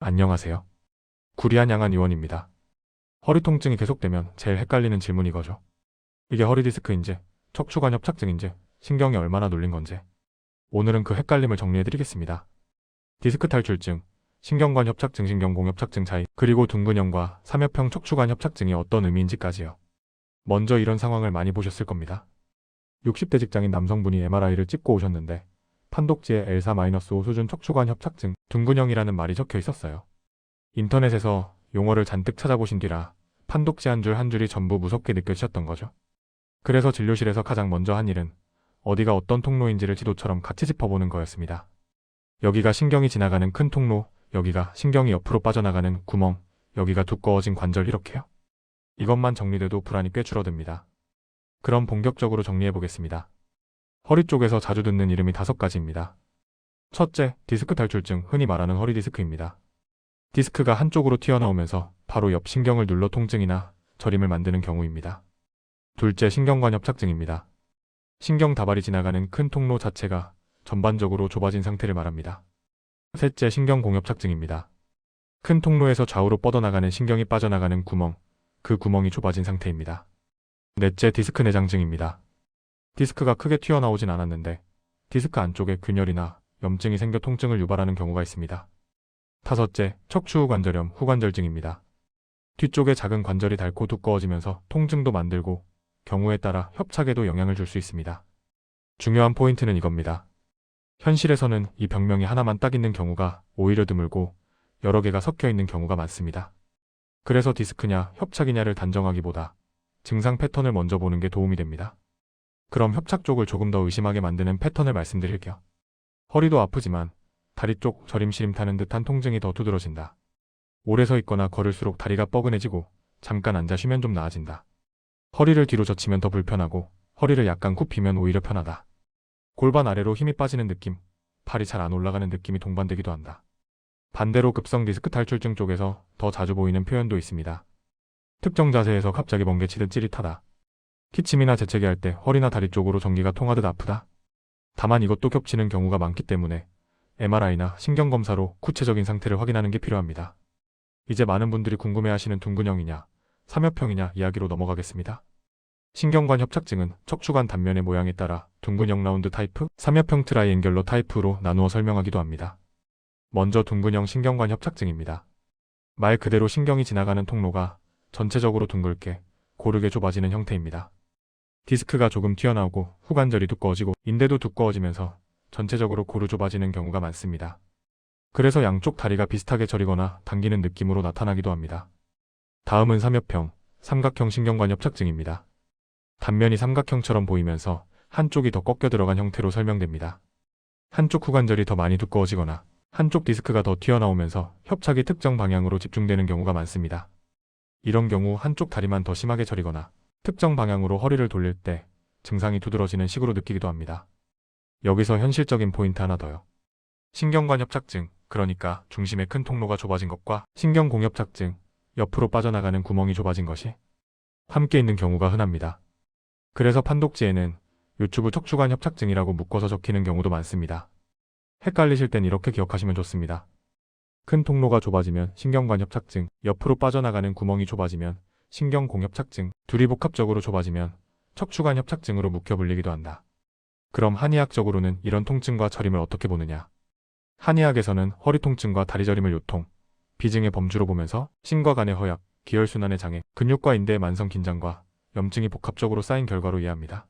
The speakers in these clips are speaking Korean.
안녕하세요. 구리한 양한 의원입니다. 허리 통증이 계속되면 제일 헷갈리는 질문이 이거죠. 이게 허리 디스크인지, 척추관 협착증인지, 신경이 얼마나 눌린 건지. 오늘은 그 헷갈림을 정리해드리겠습니다. 디스크 탈출증, 신경관 협착증, 신경공협착증 차이, 그리고 둥근형과 삼엽형 척추관 협착증이 어떤 의미인지까지요. 먼저 이런 상황을 많이 보셨을 겁니다. 60대 직장인 남성분이 MRI를 찍고 오셨는데 판독지에 L4-5 수준 척추관 협착증, 둥근형이라는 말이 적혀 있었어요. 인터넷에서 용어를 잔뜩 찾아보신 뒤라 판독지 한 줄 한 줄이 전부 무섭게 느껴지셨던 거죠. 그래서 진료실에서 가장 먼저 한 일은 어디가 어떤 통로인지를 지도처럼 같이 짚어보는 거였습니다. 여기가 신경이 지나가는 큰 통로, 여기가 신경이 옆으로 빠져나가는 구멍, 여기가 두꺼워진 관절 이렇게요. 이것만 정리돼도 불안이 꽤 줄어듭니다. 그럼 본격적으로 정리해보겠습니다. 허리 쪽에서 자주 듣는 이름이 5가지입니다. 첫째, 디스크 탈출증, 흔히 말하는 허리 디스크입니다. 디스크가 한쪽으로 튀어나오면서 바로 옆 신경을 눌러 통증이나 저림을 만드는 경우입니다. 둘째, 신경관 협착증입니다. 신경 다발이 지나가는 큰 통로 자체가 전반적으로 좁아진 상태를 말합니다. 셋째, 신경공협착증입니다. 큰 통로에서 좌우로 뻗어나가는 신경이 빠져나가는 구멍, 그 구멍이 좁아진 상태입니다. 넷째, 디스크 내장증입니다. 디스크가 크게 튀어나오진 않았는데 디스크 안쪽에 균열이나 염증이 생겨 통증을 유발하는 경우가 있습니다. 다섯째, 척추후관절염, 후관절증입니다. 뒤쪽에 작은 관절이 닳고 두꺼워지면서 통증도 만들고 경우에 따라 협착에도 영향을 줄 수 있습니다. 중요한 포인트는 이겁니다. 현실에서는 이 병명이 하나만 딱 있는 경우가 오히려 드물고 여러 개가 섞여 있는 경우가 많습니다. 그래서 디스크냐 협착이냐를 단정하기보다 증상 패턴을 먼저 보는 게 도움이 됩니다. 그럼 협착 쪽을 조금 더 의심하게 만드는 패턴을 말씀드릴게요. 허리도 아프지만 다리 쪽 저림시림 타는 듯한 통증이 더 두드러진다. 오래 서 있거나 걸을수록 다리가 뻐근해지고 잠깐 앉아 쉬면 좀 나아진다. 허리를 뒤로 젖히면 더 불편하고 허리를 약간 굽히면 오히려 편하다. 골반 아래로 힘이 빠지는 느낌, 팔이 잘 안 올라가는 느낌이 동반되기도 한다. 반대로 급성 디스크 탈출증 쪽에서 더 자주 보이는 표현도 있습니다. 특정 자세에서 갑자기 멍게치듯 찌릿하다. 기침이나 재채기 할 때 허리나 다리 쪽으로 전기가 통하듯 아프다. 다만 이것도 겹치는 경우가 많기 때문에 MRI나 신경검사로 구체적인 상태를 확인하는 게 필요합니다. 이제 많은 분들이 궁금해하시는 둥근형이냐, 삼엽형이냐 이야기로 넘어가겠습니다. 신경관 협착증은 척추관 단면의 모양에 따라 둥근형 라운드 타입, 삼엽형 트라이앵귤러 타입으로 나누어 설명하기도 합니다. 먼저 둥근형 신경관 협착증입니다. 말 그대로 신경이 지나가는 통로가 전체적으로 둥글게 고르게 좁아지는 형태입니다. 디스크가 조금 튀어나오고 후관절이 두꺼워지고 인대도 두꺼워지면서 전체적으로 고루 좁아지는 경우가 많습니다. 그래서 양쪽 다리가 비슷하게 저리거나 당기는 느낌으로 나타나기도 합니다. 다음은 삼엽형, 삼각형 신경관 협착증입니다. 단면이 삼각형처럼 보이면서 한쪽이 더 꺾여 들어간 형태로 설명됩니다. 한쪽 후관절이 더 많이 두꺼워지거나 한쪽 디스크가 더 튀어나오면서 협착이 특정 방향으로 집중되는 경우가 많습니다. 이런 경우 한쪽 다리만 더 심하게 저리거나 특정 방향으로 허리를 돌릴 때 증상이 두드러지는 식으로 느끼기도 합니다. 여기서 현실적인 포인트 하나 더요. 신경관 협착증, 그러니까 중심의 큰 통로가 좁아진 것과 신경공협착증, 옆으로 빠져나가는 구멍이 좁아진 것이 함께 있는 경우가 흔합니다. 그래서 판독지에는 유튜브 척추관 협착증이라고 묶어서 적히는 경우도 많습니다. 헷갈리실 땐 이렇게 기억하시면 좋습니다. 큰 통로가 좁아지면 신경관 협착증, 옆으로 빠져나가는 구멍이 좁아지면 신경공협착증, 둘이 복합적으로 좁아지면 척추관 협착증으로 묶여 불리기도 한다. 그럼 한의학적으로는 이런 통증과 저림을 어떻게 보느냐? 한의학에서는 허리 통증과 다리 저림을 요통, 비증의 범주로 보면서 신과 간의 허약, 기혈순환의 장애, 근육과 인대의 만성 긴장과 염증이 복합적으로 쌓인 결과로 이해합니다.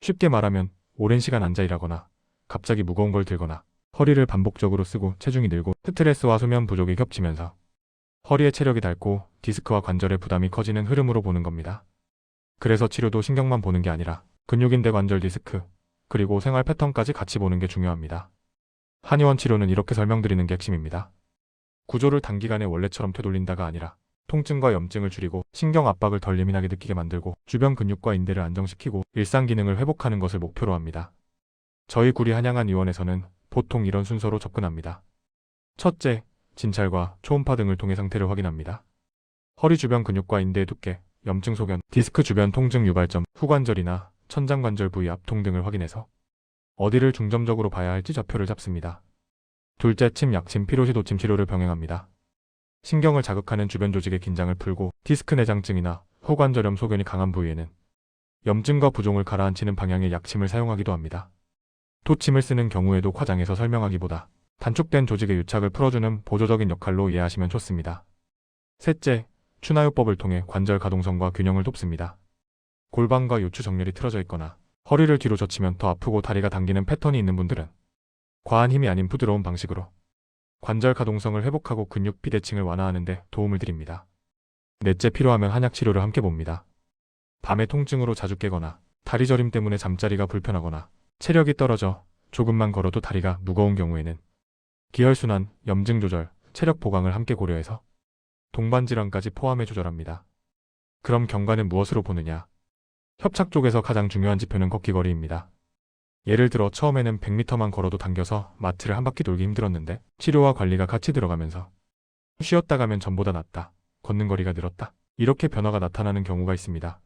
쉽게 말하면 오랜 시간 앉아 일하거나 갑자기 무거운 걸 들거나 허리를 반복적으로 쓰고 체중이 늘고 스트레스와 수면 부족이 겹치면서 허리의 체력이 닳고 디스크와 관절의 부담이 커지는 흐름으로 보는 겁니다. 그래서 치료도 신경만 보는 게 아니라 근육인대 관절 디스크, 그리고 생활 패턴까지 같이 보는 게 중요합니다. 한의원 치료는 이렇게 설명드리는 게 핵심입니다. 구조를 단기간에 원래처럼 되돌린다가 아니라 통증과 염증을 줄이고 신경 압박을 덜 예민하게 느끼게 만들고 주변 근육과 인대를 안정시키고 일상 기능을 회복하는 것을 목표로 합니다. 저희 구리 한양한 의원에서는 보통 이런 순서로 접근합니다. 첫째, 진찰과 초음파 등을 통해 상태를 확인합니다. 허리 주변 근육과 인대의 두께, 염증 소견, 디스크 주변 통증 유발점, 후관절이나 천장관절 부위 압통 등을 확인해서 어디를 중점적으로 봐야 할지 좌표를 잡습니다. 둘째, 침, 약침, 피로시, 도침 치료를 병행합니다. 신경을 자극하는 주변 조직의 긴장을 풀고 디스크 내장증이나 호관절염 소견이 강한 부위에는 염증과 부종을 가라앉히는 방향의 약침을 사용하기도 합니다. 도침을 쓰는 경우에도 과장해서 설명하기보다 단축된 조직의 유착을 풀어주는 보조적인 역할로 이해하시면 좋습니다. 셋째, 추나요법을 통해 관절 가동성과 균형을 돕습니다. 골반과 요추 정렬이 틀어져 있거나 허리를 뒤로 젖히면 더 아프고 다리가 당기는 패턴이 있는 분들은 과한 힘이 아닌 부드러운 방식으로 관절 가동성을 회복하고 근육 비대칭을 완화하는 데 도움을 드립니다. 넷째, 필요하면 한약 치료를 함께 봅니다. 밤에 통증으로 자주 깨거나 다리 저림 때문에 잠자리가 불편하거나 체력이 떨어져 조금만 걸어도 다리가 무거운 경우에는 기혈순환, 염증 조절, 체력 보강을 함께 고려해서 동반 질환까지 포함해 조절합니다. 그럼 경과는 무엇으로 보느냐? 협착 쪽에서 가장 중요한 지표는 걷기 거리입니다. 예를 들어 처음에는 100m만 걸어도 당겨서 마트를 한 바퀴 돌기 힘들었는데 치료와 관리가 같이 들어가면서 쉬었다 가면 전보다 낫다, 걷는 거리가 늘었다, 이렇게 변화가 나타나는 경우가 있습니다.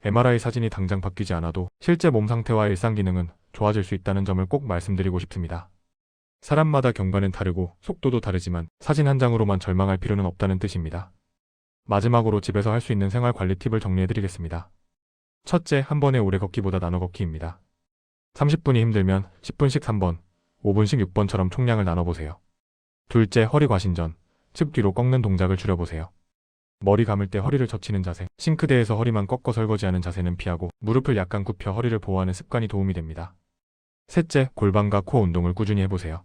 MRI 사진이 당장 바뀌지 않아도 실제 몸 상태와 일상 기능은 좋아질 수 있다는 점을 꼭 말씀드리고 싶습니다. 사람마다 경과는 다르고 속도도 다르지만 사진 한 장으로만 절망할 필요는 없다는 뜻입니다. 마지막으로 집에서 할 수 있는 생활 관리 팁을 정리해드리겠습니다. 첫째, 한 번에 오래 걷기보다 나눠 걷기입니다. 30분이 힘들면 10분씩 3번, 5분씩 6번처럼 총량을 나눠보세요. 둘째, 허리 과신전, 측 뒤로 꺾는 동작을 줄여보세요. 머리 감을 때 허리를 젖히는 자세, 싱크대에서 허리만 꺾어 설거지하는 자세는 피하고 무릎을 약간 굽혀 허리를 보호하는 습관이 도움이 됩니다. 셋째, 골반과 코어 운동을 꾸준히 해보세요.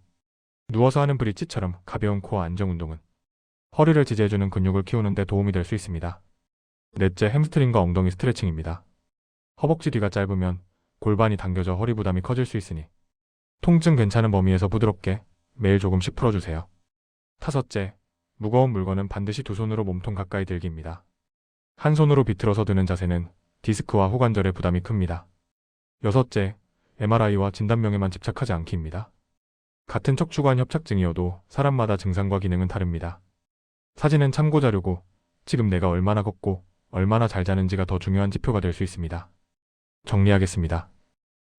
누워서 하는 브릿지처럼 가벼운 코어 안정 운동은 허리를 지지해주는 근육을 키우는 데 도움이 될 수 있습니다. 넷째, 햄스트링과 엉덩이 스트레칭입니다. 허벅지 뒤가 짧으면 골반이 당겨져 허리 부담이 커질 수 있으니 통증 괜찮은 범위에서 부드럽게 매일 조금씩 풀어주세요. 다섯째, 무거운 물건은 반드시 두 손으로 몸통 가까이 들기입니다. 한 손으로 비틀어서 드는 자세는 디스크와 호관절에 부담이 큽니다. 여섯째, MRI와 진단명에만 집착하지 않기입니다. 같은 척추관 협착증이어도 사람마다 증상과 기능은 다릅니다. 사진은 참고자료고 지금 내가 얼마나 걷고 얼마나 잘 자는지가 더 중요한 지표가 될 수 있습니다. 정리하겠습니다.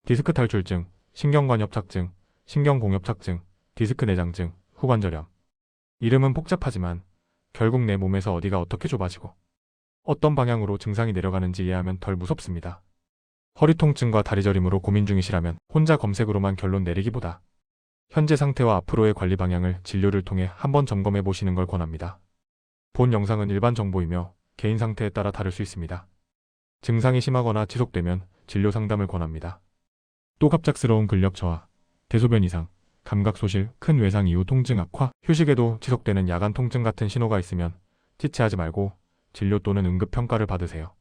디스크 탈출증, 신경관 협착증, 신경공협착증, 디스크 내장증, 후관절염. 이름은 복잡하지만 결국 내 몸에서 어디가 어떻게 좁아지고 어떤 방향으로 증상이 내려가는지 이해하면 덜 무섭습니다. 허리 통증과 다리 저림으로 고민 중이시라면 혼자 검색으로만 결론 내리기보다 현재 상태와 앞으로의 관리 방향을 진료를 통해 한번 점검해 보시는 걸 권합니다. 본 영상은 일반 정보이며 개인 상태에 따라 다를 수 있습니다. 증상이 심하거나 지속되면 진료 상담을 권합니다. 또 갑작스러운 근력 저하, 대소변 이상, 감각 소실, 큰 외상 이후 통증 악화, 휴식에도 지속되는 야간 통증 같은 신호가 있으면 지체하지 말고 진료 또는 응급 평가를 받으세요.